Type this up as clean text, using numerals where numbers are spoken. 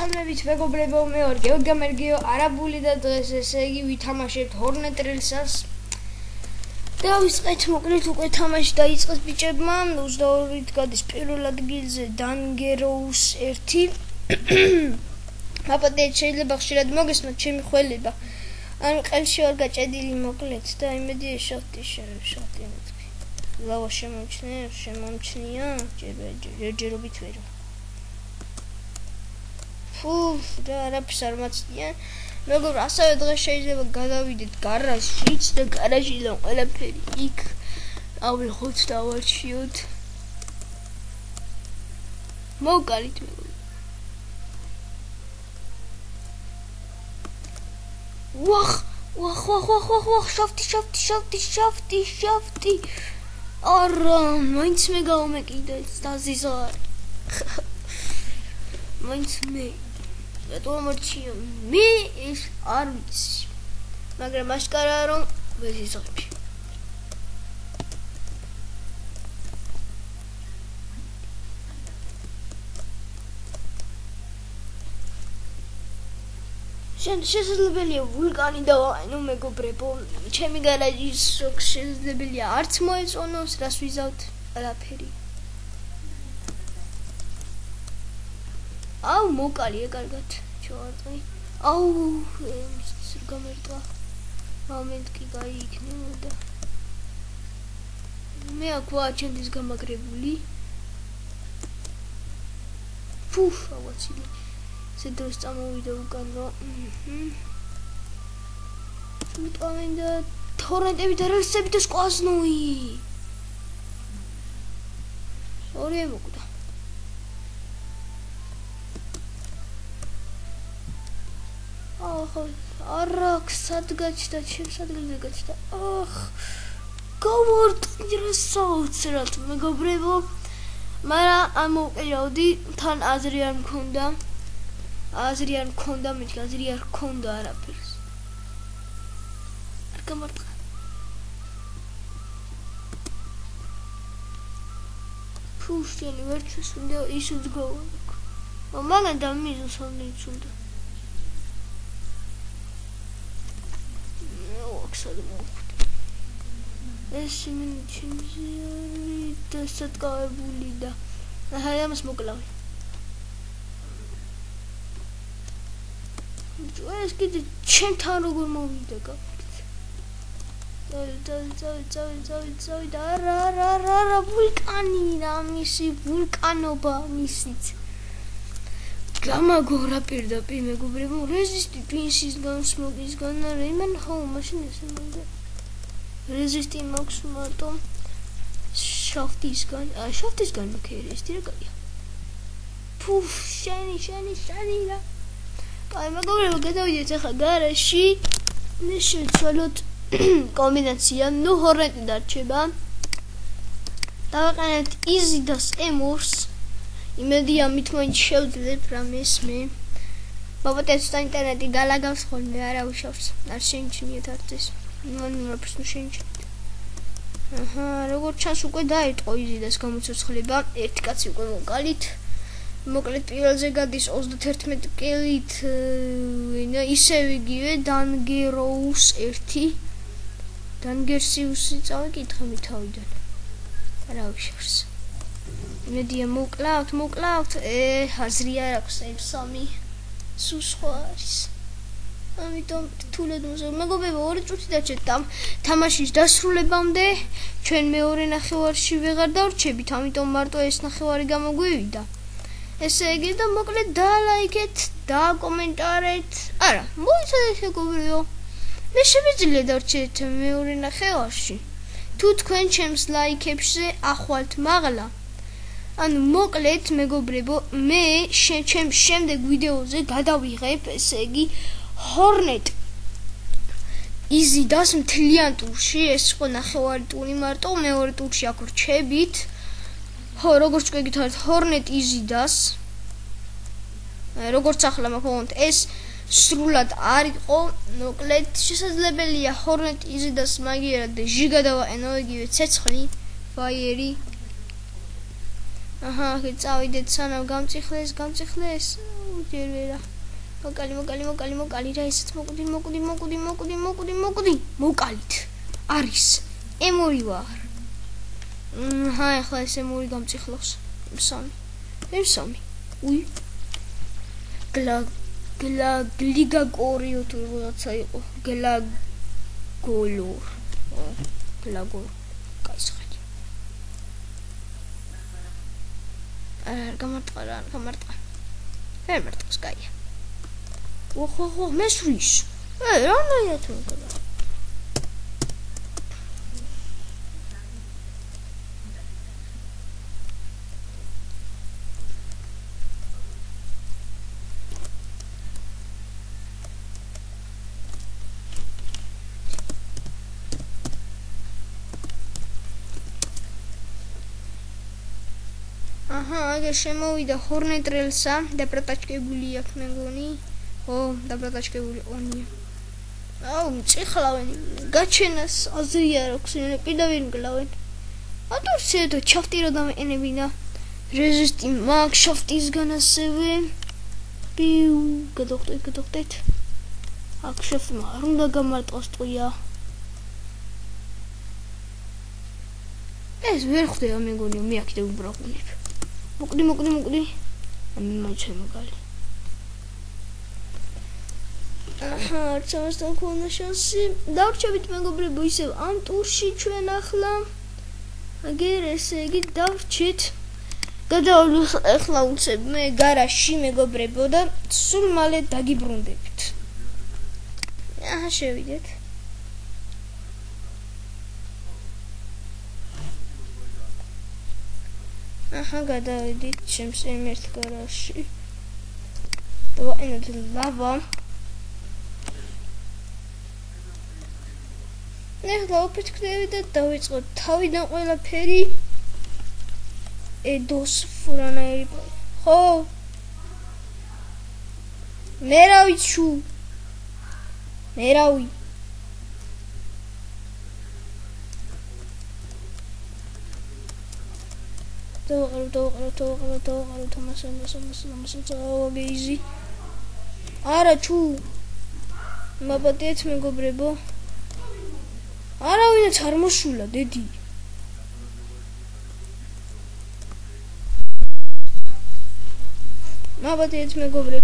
მოგესალმებით მეგობრებო, მე ვარ გეოგამერგიო არაბული და დღეს ესე იგი ვითამაშებთ Hornet Rails-ს. და ვისყეთ მოკლედ უკვე თამაში დაიწყეს ბიჭებმა. 22-ით გადის პირველ ადგილზე Dangerous 1. აპატეთ შეიძლება ხშირად მოგესმათ ჩემი ხველება. ან ყელში ვარ გაჭედილი მოკლედ და იმედია შავტი მეთქი. ლავა შემომჩნია, ჯერჯერობით ვერო. და არაფერს არ მაცდიან. მეგობრებო, ასევე დღეს შეიძლება გადავიდეთ გარაჟშიც და გარაჟიდან ყველაფერი იქ ავიღოთ და ავარჩიოთ. მოვკალით მეგობრებო. ვახ, შავტი. არა, მაინც მე გავმეკიდე დაზიზა. მაინც მე რატომარჩია მე ეს არ ვიცი, მაგრამ აშკარაა რომ ვეზიზღები. შესაძლებელია ვულკანი დავაყენო მეგობრებო, ჩემი გარაჟის სოქს შესაძლებელია არც მოეწონოს, რას ვიზავთ ყველაფერი. აუ მოკალია კარგად ჩავარწმი. აუ გამერტყა. მომენტი გაიქნებოდა. მე აქ ვაჩენდის გამაგრებული. ავაცილი. ზედოს წამოვიდა უკან რომ მიტყვამინდა თორნეტები და რელსები და სკვაზნოი. ორი მოკვდა. არა, სადგაჩდა, ჩემს ადგილზე გაჩდა. გავარდნირესავთ მეგობრებო. მაგრამ ამოვყირავდი, თან აზრი არ მქონდა. აზრი არ მქონდა არაფერს. არ გამარტყა. შენი ვერჩეს უნდა ის უძგავა. მამან და მიზოს ამის უნდა. ეს მინჩინზე და სატკავებული და ამას მოკლავი. ეს კიდე ჩემთან როგორ მოვიდა გაგვიქცე. წავი და არა ვულკანი რა მისი ვულკანობა მისიც. გამაგორა პირდაპირ მეგობრებო, რეზისტი ტვინსისგან, სმოგისგან, არა იმან მაშინ ესე მოვიდა. რეზისტი მაქვს მარტო შავტისგან მქერი ეს რა კაია. შენი რა. კაი მეგობრებო, გადავიდეთ ახლა გარაჟში. მე შევცვალოთ კომბინაცია, Hornet დარჩება. დავაყენეთ Easy-das Emos. იმედია მით მაინც შევძლებ რამეს მე. მოვატეთ ინტერნეტი გალაგავს ხოლმე, არა უშავს. არ შეიმჩნიეთ არც ეს. რაფერს ნუ შეიმჩნიეთ. როგორც ჩანს უკვე დაიწყო Easy-das გამოცოცხლება. ერთი კაცი უკვე მოვკალით. მოკლედ პირველზე გადის 31 კილით, ისევ იგივე Dangerous 1. Dangerous-ი წავიკითხე მითავიდან. არა უშავს. იმედია მოკლავთ, აზრი არ აქვს M3 სხვა არის. ამიტომ თულად მეგობრებო, 2 წუთი დაჭერთ თამაშის დასრულებამდე. ჩვენ მეორე ნახევარში ვეღარ დავრჩებით, ამიტომ მარტო ეს ნახევარი გამოგვივიდა. ესე იგი და მოკლედ დალაიქეთ, დაკომენტარეთ. არა, მოიცადეთ მეგობრებო. მე შემიძლია დავრჩეთ მეორე ნახევარში. თუ თქვენ ჩემს ლაიქებზე ახვალთ მაღლა. ანუ მოკლედ მეგობრებო, მე ჩემს შემდეგ ვიდეოზე გადავიღებ, ესე იგი Hornet Easy-das მთლიან ტურში, ეს იყო ნახევარი ტური მარტო, მეორე ტურში აქ ვრჩებით. როგორც გეკითხეთ Hornet Easy-das. როგორც ახლა მოგონთ ეს სრულად არ იყო, მოკლედ შესაძლებელია Hornet Easy-das მაგერად და ჟიგა დავაყენო, იგივე ცეცხლი, ფაიერი. წავიდეთ სანამ გამწიხლეს. ჯერ ვერა. მოკალი რა ისეთ მოკვდი. მოკალით. არის. ემორი ვარ. ახლა ეს ემორი გამწიხლავს. M3. უი. გლიგაკორიო თუ რაღაცა იყო. გლაგოლო. კაისხეთი. გამარტყა. ვერ მარტყს კაია. ხო, მესვრის. რანაირად თუ მოკლა. აგერ შემოვიდა ჰორნეტრელსა და პროტაჩკებული აქვს მეგონი. დაბრატაჩკებული ონია. მწიხლავენ. გაჩენას აზრი არ აქვს, კიდევ გლავენ. ატურცედო ჩაფტი რო დამეყენებინა. რეზისტი მაგ შაფტისგან ასევე. პიუ, გადავხდეთ. აქ შაფტმა არ უნდა გამარტყოს ტყვია. ეს ვერ ხდება მეგონი, მე აქ დავუბრაყუნებ. მოკვდი. მაჩემ მოგალი. არცავს თქონა შანსი. დავრჩებით მეგობრებო, ისევ ამ ტურში ჩვენ ახლა. აგერ ესე იგი დავრჩით. გადავლოთ ახლა უცებ მე გარაჟში მეგობრებო და სულ მალე დაგიბრუნდებით. შევიდეთ. გადავიდით ჩემს ერთ გარაჟში. დავაყენოთ ლავა. ახლა ოფეთქდები და დავიწყოთ თავიდან ყველაფერი. ედოს ფურანაირი. ხო. მერავი. დავაყარო თამასი. არა ჩუ. მაბატიეთ მეგობრებო. არავინაც არ მოსულა დედი. მაბატიეთ მეგობრებო.